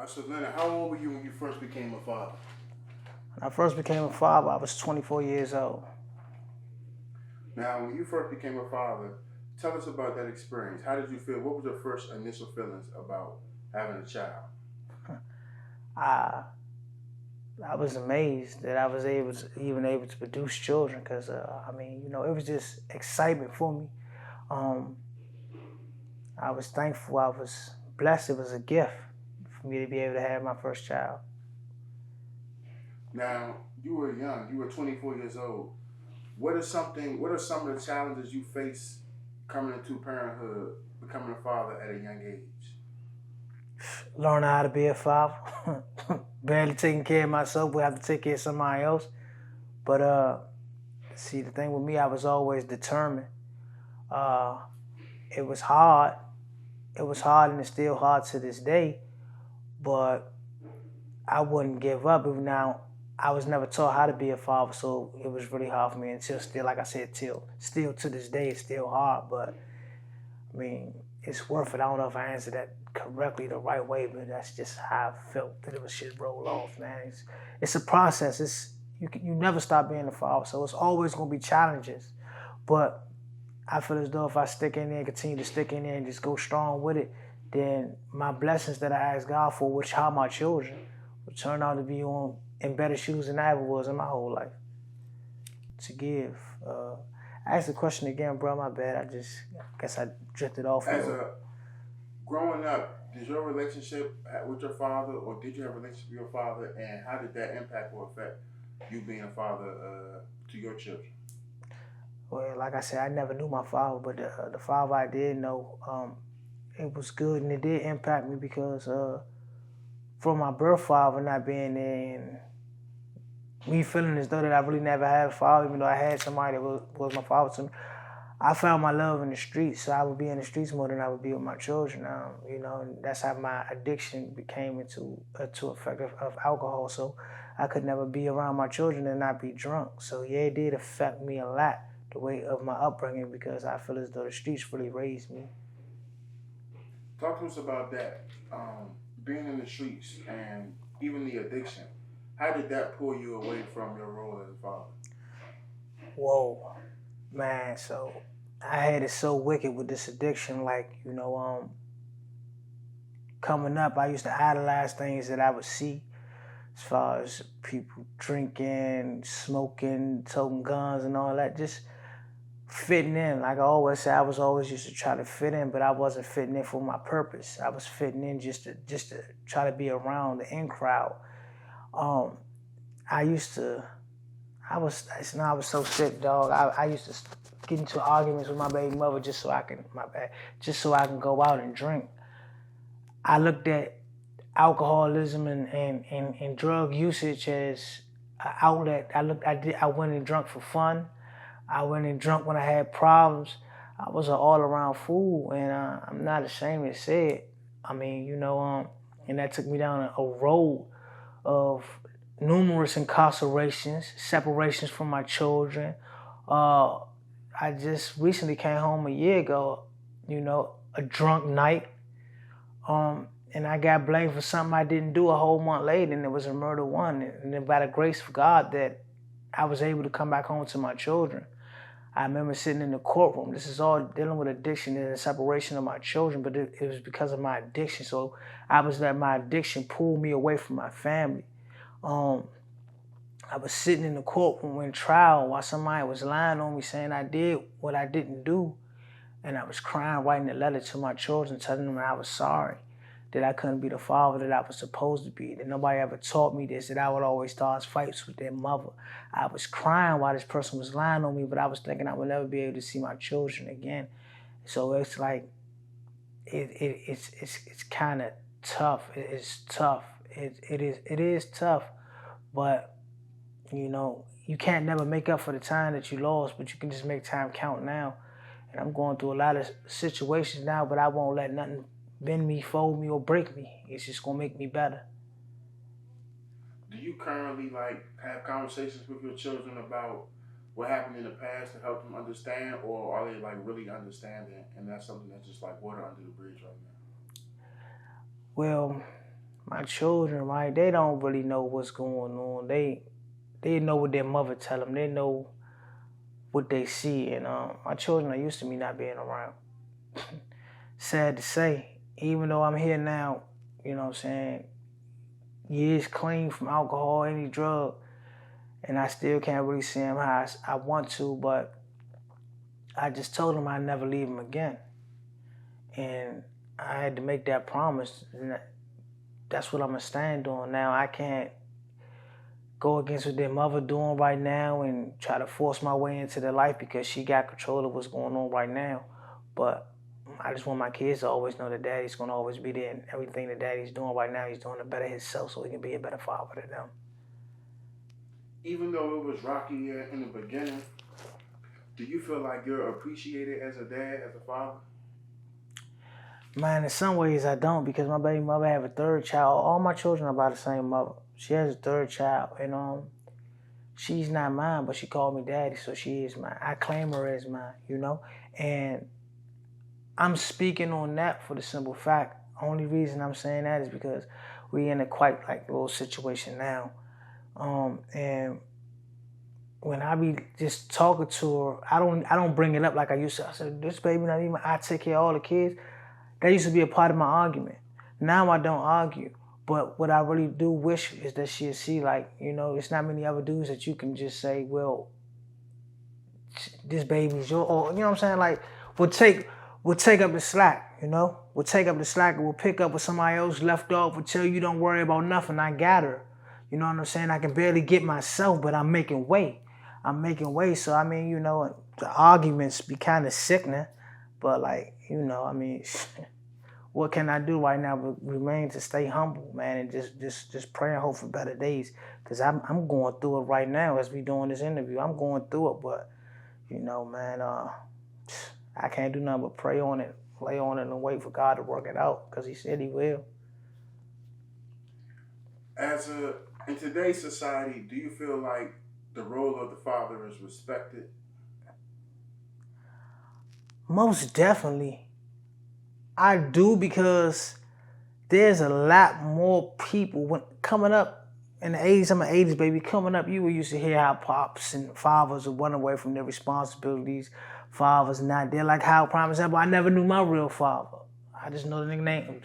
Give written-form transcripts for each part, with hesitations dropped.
So Leonard, how old were you when you first became a father? When I first became a father, I was 24 years old. Now, when you first became a father, tell us about that experience. How did you feel? What was your first initial feelings about having a child? I I was amazed that I was even able to produce children because I mean, it was just excitement for me. Um, I was thankful. I was blessed. It was a gift for me to be able to have my first child. Now, you were young. You were 24 years old. What are some of the challenges you face coming into parenthood, becoming a father at a young age? Learn how to be a father. Barely taking care of myself, we have to take care of somebody else. But see, the thing with me, I was always determined. Uh, it was hard. It was hard, and it's still hard to this day. But I wouldn't give up. Even now, I was never taught how to be a father, so it was really hard for me until still, like I said, till still to this day, it's still hard. But I mean, it's worth it. I don't know if I answered that correctly the right way, but that's just how I felt that it was should roll off, man. It's a process. You never stop being a father, so it's always gonna be challenges. But I feel as though if I stick in there and continue to stick in there and just go strong with it, then my blessings that I ask God for, which are my children, will turn out to be on in better shoes than I ever was in my whole life. To give. Ask the question again, bro. My bad. I guess I drifted off a As little. a growing up, did your relationship with your father, or did you have a relationship with your father, and how did that impact or affect you being a father to your children? Well, like I said, I never knew my father, but the father I did know, it was good and it did impact me because from my birth father not being there and me feeling as though that I really never had a father, even though I had somebody that was my father to me. I found my love in the streets, so I would be in the streets more than I would be with my children. And that's how my addiction became to effect of alcohol. So I could never be around my children and not be drunk. So yeah, it did affect me a lot, the way of my upbringing, because I feel as though the streets really raised me. Talk to us about that. Being in the streets and even the addiction. How did that pull you away from your role as a father? Whoa, man. So I had it so wicked with this addiction, like coming up, I used to idolize things that I would see as far as people drinking, smoking, toting guns and all that, just fitting in. Like I always say, I was always used to try to fit in, but I wasn't fitting in for my purpose. I was fitting in just to try to be around the in crowd. Um, I used to, I was so sick, dog. I used to get into arguments with my baby mother just so I can go out and drink. I looked at alcoholism and drug usage as an outlet. I went and drunk for fun. I went and drunk when I had problems. I was an all-around fool, and I'm not ashamed to say it. I mean, and that took me down a road of numerous incarcerations, separations from my children. Uh, I just recently came home a year ago, a drunk night. And I got blamed for something I didn't do a whole month later, and it was a murder one. And then by the grace of God that I was able to come back home to my children. I remember sitting in the courtroom. This is all dealing with addiction and the separation of my children, but it was because of my addiction. So I was letting my addiction pull me away from my family. Um, I was sitting in the courtroom in trial while somebody was lying on me saying I did what I didn't do. And I was crying, writing a letter to my children, telling them I was sorry, that I couldn't be the father that I was supposed to be, that nobody ever taught me this, that I would always start fights with their mother. I was crying while this person was lying on me, but I was thinking I would never be able to see my children again. So it's like, it's kind of tough. It's tough. It is tough, but you can't never make up for the time that you lost, but you can just make time count now. And I'm going through a lot of situations now, but I won't let nothing bend me, fold me, or break me. It's just gonna make me better. Do you currently have conversations with your children about what happened in the past to help them understand, or are they really understanding and that's something that's just like water under the bridge right now? Well, my children, right, they don't really know what's going on. They know what their mother tell them. They know what they see. And my children are used to me not being around. Sad to say, even though I'm here now, you know what I'm saying, years clean from alcohol, any drug, and I still can't really see them how I want to, but I just told them I'd never leave them again. And I had to make that promise, and that's what I'm going to stand on. Now, I can't go against what their mother doing right now and try to force my way into their life because she got control of what's going on right now. But I just want my kids to always know that daddy's going to always be there, and everything that daddy's doing right now, he's doing it better himself so he can be a better father to them. Even though it was rocky in the beginning, do you feel like you're appreciated as a dad, as a father? Man, in some ways I don't, because my baby mother have a third child. All my children are by the same mother. She has a third child, and she's not mine, but she called me daddy, so she is mine. I claim her as mine, you know? And I'm speaking on that for the simple fact. Only reason I'm saying that is because we in a quite like little situation now. And when I be just talking to her, I don't bring it up like I used to. I said, this baby not even, I take care of all the kids. That used to be a part of my argument. Now I don't argue. But what I really do wish is that she'll see, like, you know, it's not many other dudes that you can just say, well, this baby's your, or, you know what I'm saying? Like, we'll take up the slack, you know? We'll take up the slack and we'll pick up what somebody else left off. We'll tell you don't worry about nothing. I got her. You know what I'm saying? I can barely get myself, but I'm making way. So, I mean, you know, the arguments be kind of sickening. But, like, you know, I mean, what can I do right now but remain to stay humble, man, and just pray and hope for better days. Because I'm going through it right now as we doing this interview. I'm going through it, but, you know, man, I can't do nothing but pray on it, lay on it, and wait for God to work it out, because he said he will. In today's society, do you feel like the role of the father is respected? Most definitely. I do, because there's a lot more people when coming up in the 80s. I'm an 80s baby. Coming up, you used to hear how pops and fathers would run away from their responsibilities. Fathers not there. Like how, prime example, I never knew my real father. I just know the nigga name,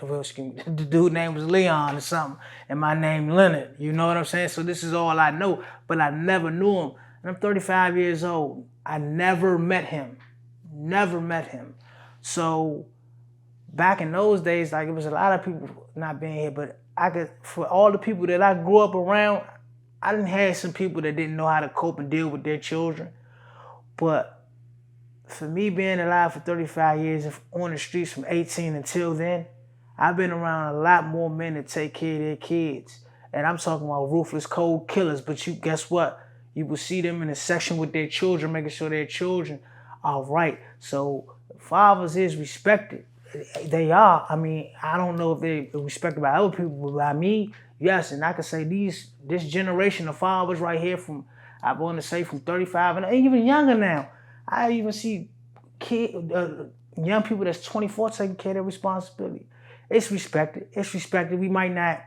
the dude name was Leon or something, and my name Leonard. You know what I'm saying? So this is all I know, but I never knew him. And I'm 35 years old. I never met him. So back in those days, like, it was a lot of people not being here, but for all the people that I grew up around, I didn't have some people that didn't know how to cope and deal with their children. But for me being alive for 35 years on the streets from 18 until then, I've been around a lot more men that take care of their kids. And I'm talking about ruthless, cold killers, but you guess what? You will see them in a section with their children, making sure their children are right. So fathers is respected. They are. I mean, I don't know if they're respected by other people, but by me, yes. And I can say this generation of fathers right here from, I want to say from 35 and even younger now. I even see young people that's 24 taking care of their responsibility. It's respected. We might not,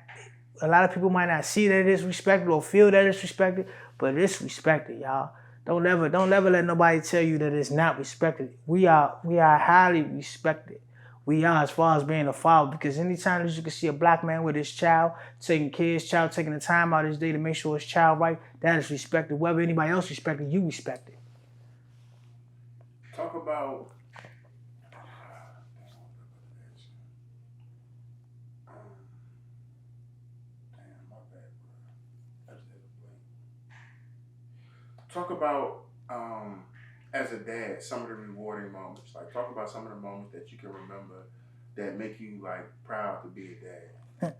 a lot of people might not see that it's respected or feel that it's respected, but it's respected, y'all. Don't ever let nobody tell you that it's not respected. We are highly respected. We are, as far as being a father, because anytime that you can see a black man with his child, taking care of his child, taking the time out of his day to make sure his child right, that is respected. Whether anybody else respected, you respect it. Talk about as a dad, some of the rewarding moments. Like, talk about some of the moments that you can remember that make you, like, proud to be a dad.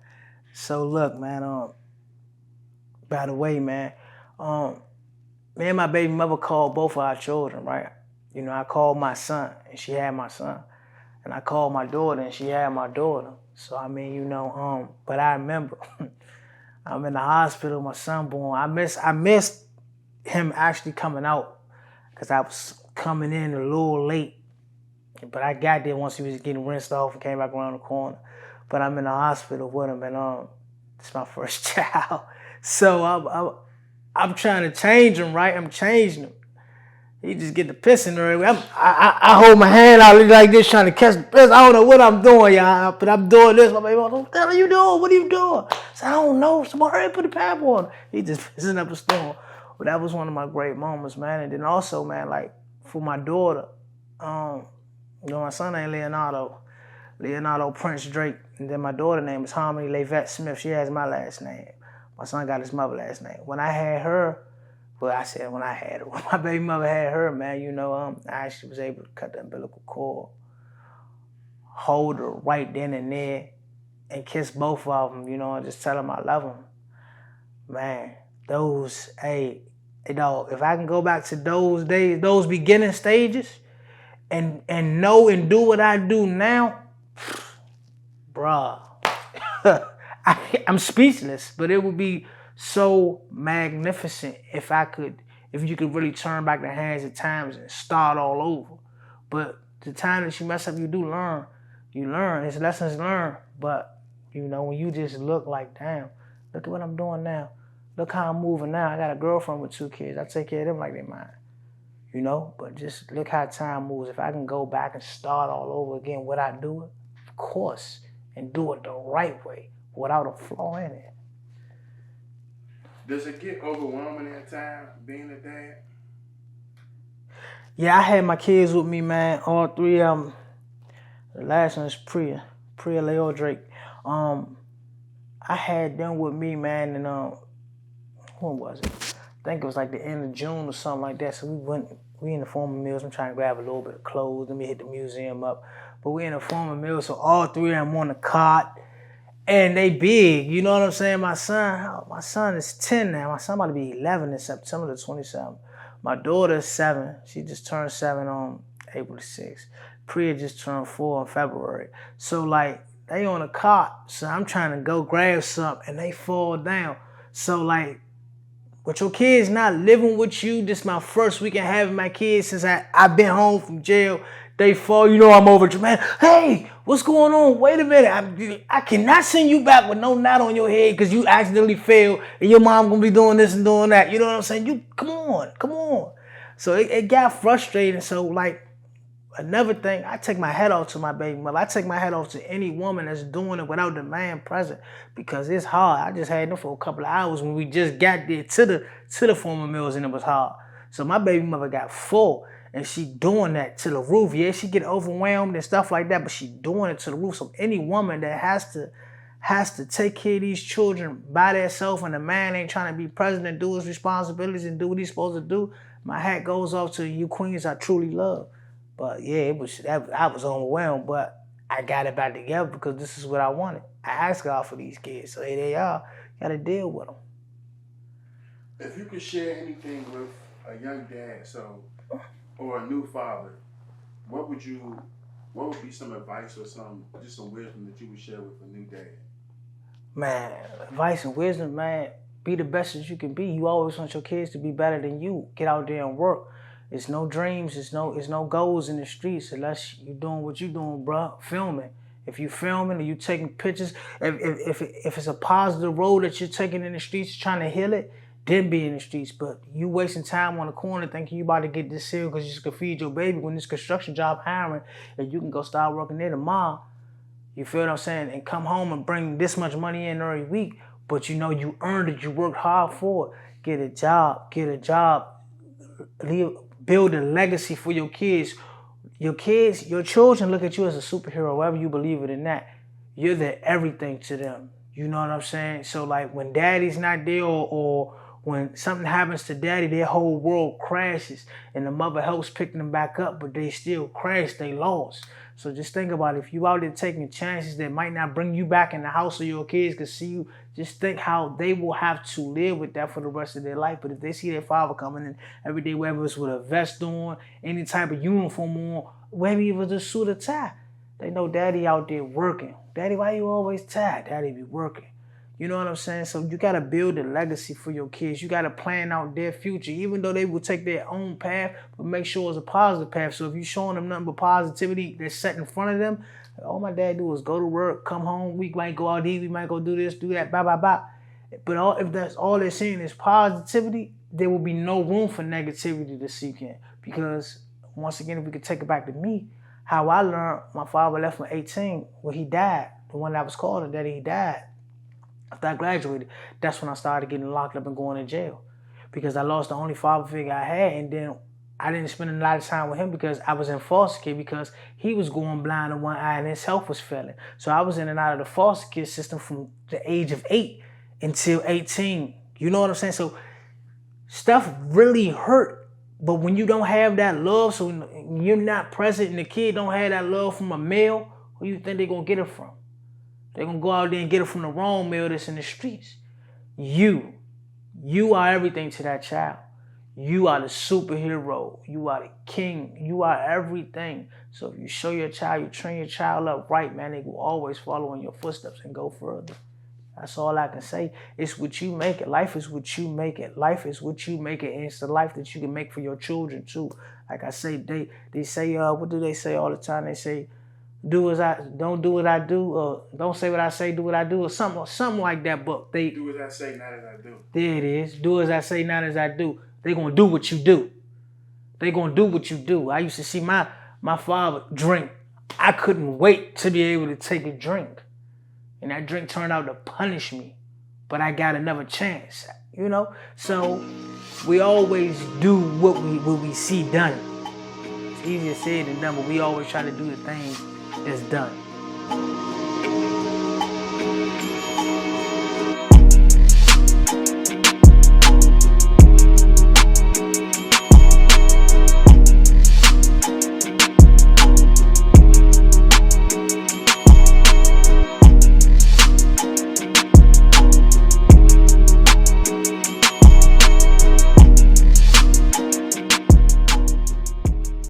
So look, man, by the way, man, me and my baby mother called both of our children, right? You know, I called my son, and she had my son. And I called my daughter, and she had my daughter. So, I mean, you know, but I remember, I'm in the hospital, my son born. I missed him actually coming out, because I was coming in a little late. But I got there once he was getting rinsed off and came back around the corner. But I'm in the hospital with him, and It's my first child. So I'm trying to change him, right? I'm changing him. He just get the pissing already. I hold my hand out like this trying to catch the piss. I don't know what I'm doing, y'all, but I'm doing this. My baby, what the hell are you doing? What are you doing? So I don't know. Somebody hurry put the pap on. He just pissing up a storm. But that was one of my great moments, man. And then also, man, like for my daughter, my son named Leonardo Prince Drake. And then my daughter name is Harmony Lavette Smith. She has my last name. My son got his mother's last name. When I had her, well, I said when I had her. When my baby mother had her, man, I actually was able to cut the umbilical cord, hold her right then and there, and kiss both of them, and just tell them I love them. Man, if I can go back to those days, those beginning stages, and know and do what I do now, bruh, I'm speechless, but it would be so magnificent if you could really turn back the hands of times and start all over. But the time that you mess up, you do learn. You learn. It's lessons learned. But, when you just look like, damn, look at what I'm doing now. Look how I'm moving now. I got a girlfriend with 2 kids. I take care of them like they mine. But just look how time moves. If I can go back and start all over again, would I do it? Of course. And do it the right way without a flaw in it. Does it get overwhelming at times being a dad? Yeah, I had my kids with me, man. All 3 of them. The last one is Priya Leo Drake. I had them with me, man, and when was it? I think it was like the end of June or something like that. So we in the Former Mills. I'm trying to grab a little bit of clothes. Let me hit the museum up. But we in the Former Mills, so all 3 of them on the cot. And they big, you know what I'm saying? My son is 10 now. My son about to be 11 in September the 27th. My daughter is 7. She just turned 7 on April the 6th. Priya just turned 4 in February. So, like, they on a cot. So I'm trying to go grab something, and they fall down. So, like, with your kids not living with you, this is my first weekend having my kids since I've been home from jail. They fall, I'm over to, man, hey, what's going on? Wait a minute. I cannot send you back with no knot on your head because you accidentally failed and your mom going to be doing this and doing that. You know what I'm saying? Come on. So it got frustrating. So, like, another thing, I take my head off to my baby mother. I take my head off to any woman that's doing it without the man present because it's hard. I just had them for a couple of hours when we just got there to the Former Mills, and it was hard. So my baby mother got full. And she doing that to the roof. Yeah, she get overwhelmed and stuff like that, but she doing it to the roof. So any woman that has to take care of these children by themselves and the man ain't trying to be present and do his responsibilities and do what he's supposed to do, my hat goes off to you queens I truly love. But yeah, I was overwhelmed, but I got it back together because this is what I wanted. I asked God for these kids, so here they are. Got to deal with them. If you could share anything with a young dad, or a new father, what would be some advice or some wisdom that you would share with a new dad? Man, advice and wisdom, man, be the best that you can be. You always want your kids to be better than you. Get out there and work. It's no dreams, it's no goals in the streets unless you doing what you doing, bruh, filming. If you filming or you taking pictures, if it's a positive road that you're taking in the streets, trying to heal it, then be in the streets. But you wasting time on the corner thinking you about to get this cereal because you can feed your baby when this construction job hiring and you can go start working there tomorrow. You feel what I'm saying? And come home and bring this much money in every week. But you earned it. You worked hard for it. Get a job. Build a legacy for your kids. Your children look at you as a superhero, whether you believe it or not. You're the everything to them. You know what I'm saying? So like when daddy's not there or when something happens to daddy, their whole world crashes and the mother helps pick them back up, but they still crash, they lost. So just think about it. If you out there taking chances that might not bring you back in the house so your kids can see you, just think how they will have to live with that for the rest of their life. But if they see their father coming in every day, whether it's with a vest on, any type of uniform on, whether it was a suit or tie, they know daddy out there working. Daddy, why you always tired? Daddy be working. You know what I'm saying? So you got to build a legacy for your kids. You got to plan out their future, even though they will take their own path, but make sure it's a positive path. So if you're showing them nothing but positivity that's set in front of them, All my dad do was go to work, come home, we might go out eat, we might go do this, do that, blah, blah, blah. But if that's all they're seeing is positivity, there will be no room for negativity to seep in. Because, once again, if we could take it back to me, how I learned, my father left when 18 when he died. The one that was called daddy, he died. After I graduated, that's when I started getting locked up and going to jail. Because I lost the only father figure I had, and then I didn't spend a lot of time with him because I was in foster care because he was going blind in one eye and his health was failing. So I was in and out of the foster care system from the age of 8 until 18. You know what I'm saying? So stuff really hurt. But when you don't have that love, so when you're not present and the kid don't have that love from a male, who you think they're going to get it from? They're going to go out there and get it from the wrong male that's in the streets. You are everything to that child. You are the superhero. You are the king. You are everything. So if you show your child, you train your child up right, man, they will always follow in your footsteps and go further. That's all I can say. It's what you make it. Life is what you make it. Life is what you make it. And it's the life that you can make for your children too. Like I say, they say, what do they say all the time? They say, don't do what I do, or don't say what I say, do what I do, or something like that. But they do as I say, not as I do. There it is. Do as I say, not as I do. They're gonna do what you do. They're gonna do what you do. I used to see my father drink. I couldn't wait to be able to take a drink. And that drink turned out to punish me. But I got another chance. You know? So we always do what we see done. It's easier said than done, but we always try to do the things that's done.